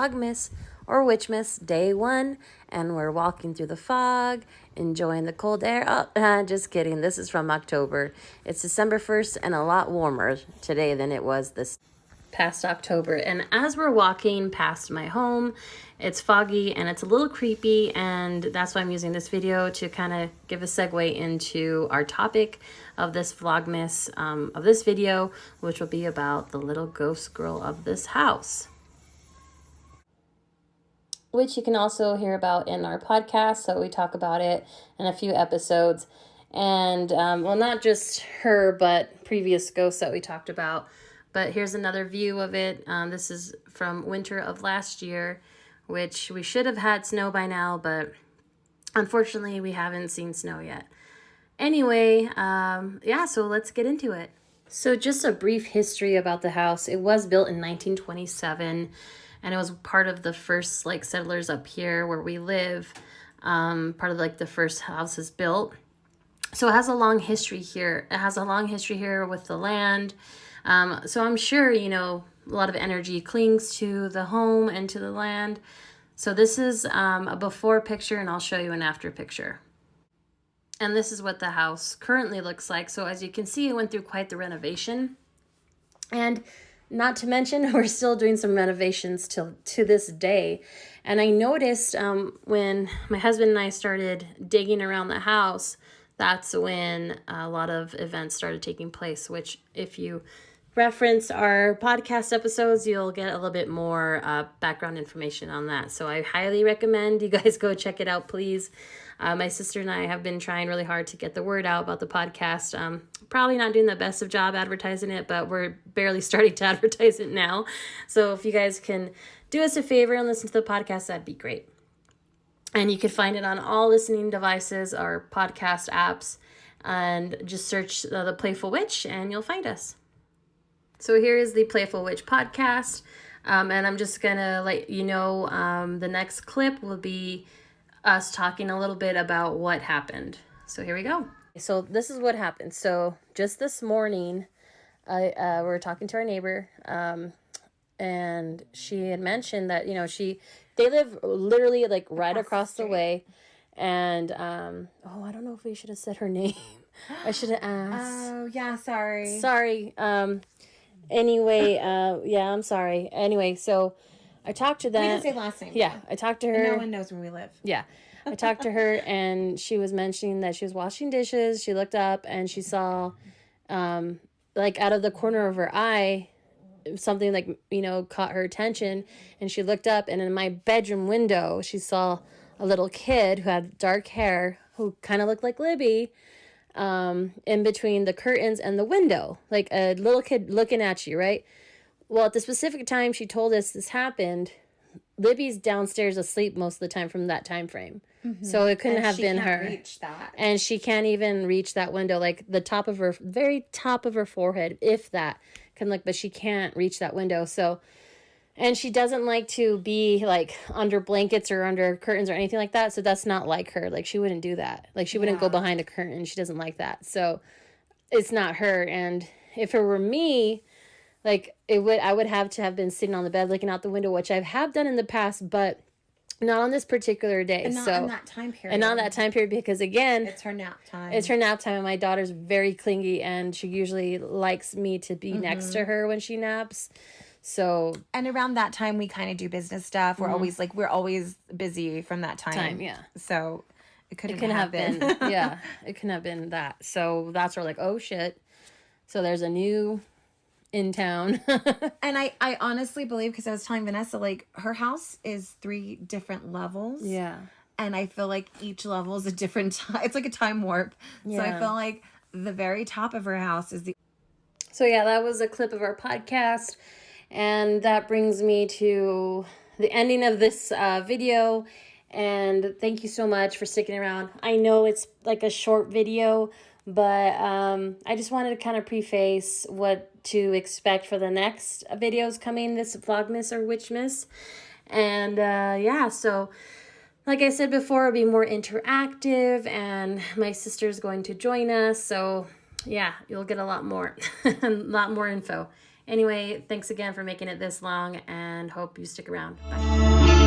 Vlogmas or Witchmas day 1, and we're walking through the fog, enjoying the cold air. Oh, just kidding. This is from October. It's December 1st and a lot warmer today than it was this past October. And as we're walking past my home, it's foggy and it's a little creepy, and that's why I'm using this video to kind of give a segue into our topic of this Vlogmas, of this video, which will be about the little ghost girl of this house, which you can also hear about in our podcast. So we talk about it in a few episodes, and well, not just her, but previous ghosts that we talked about. But here's another view of it. This is from winter of last year, which we should have had snow by now, but unfortunately we haven't seen snow yet. Anyway, yeah, so let's get into it. So just a brief history about the house. It was built in 1927, and it was part of the first settlers up here where we live, part of the first houses built. So it has a long history here. It has a long history here with the land. So I'm sure, a lot of energy clings to the home and to the land. So this is a before picture, and I'll show you an after picture. And this is what the house currently looks like. So as you can see, it went through quite the renovation. And not to mention, we're still doing some renovations to this day. And I noticed when my husband and I started digging around the house, that's when a lot of events started taking place, which if you reference our podcast episodes, you'll get a little bit more background information on that. So I highly recommend you guys go check it out, please. My sister and I have been trying really hard to get the word out about the podcast. Probably not doing the best of job advertising it, but we're barely starting to advertise it now. So if you guys can do us a favor and listen to the podcast, that'd be great. And you can find it on all listening devices or podcast apps, and just search The Playful Witch and you'll find us. So here is the Playful Witch podcast, and I'm just going to let you know the next clip will be us talking a little bit about what happened. So here we go. So this is what happened. So just this morning, we were talking to our neighbor, and she had mentioned that, they live literally right across the way. And, I don't know if we should have said her name. I should have asked. Oh, yeah, sorry. Sorry. Anyway, yeah, I'm sorry. Anyway, so I talked to them. We didn't say last name. Yeah, I talked to her. And no one knows where we live. Yeah. I talked to her, and she was mentioning that she was washing dishes. She looked up and she saw, out of the corner of her eye, something caught her attention, and she looked up, and in my bedroom window, she saw a little kid who had dark hair, who kind of looked like Libby, in between the curtains and the window, like a little kid looking at you, right? Well, at the specific time she told us this happened, Libby's downstairs asleep most of the time from that time frame. Mm-hmm. So it couldn't have been her. Reach that. And she can't even reach that window, the top of her, very top of her forehead, if that can look, but she can't reach that window. So, and she doesn't like to be under blankets or under curtains or anything like that. So that's not like her. She wouldn't do that. She wouldn't go behind a curtain. She doesn't like that. So it's not her. And if it were me, I would have to have been sitting on the bed looking out the window, which I have done in the past, but not on this particular day. And not in that time period. And not that time period, because again, it's her nap time. It's her nap time, and my daughter's very clingy, and she usually likes me to be next to her when she naps. So, and around that time we kind of do business stuff. We're always we're always busy from that time. Yeah. So it couldn't have been. Yeah, it couldn't have been that. So that's where oh shit. So there's a new in town. And I honestly believe, because I was telling Vanessa, her house is 3 different levels. Yeah. And I feel each level is a different time. It's like a time warp. Yeah. So I feel the very top of her house is the... So yeah, that was a clip of our podcast. And that brings me to the ending of this video. And thank you so much for sticking around. I know it's a short video, but I just wanted to kind of preface what to expect for the next videos coming, this Vlogmas or Witchmas. And yeah, so like I said before, it'll be more interactive, and my sister's going to join us. So yeah, you'll get a lot more, a lot more info. Anyway, thanks again for making it this long, and hope you stick around. Bye.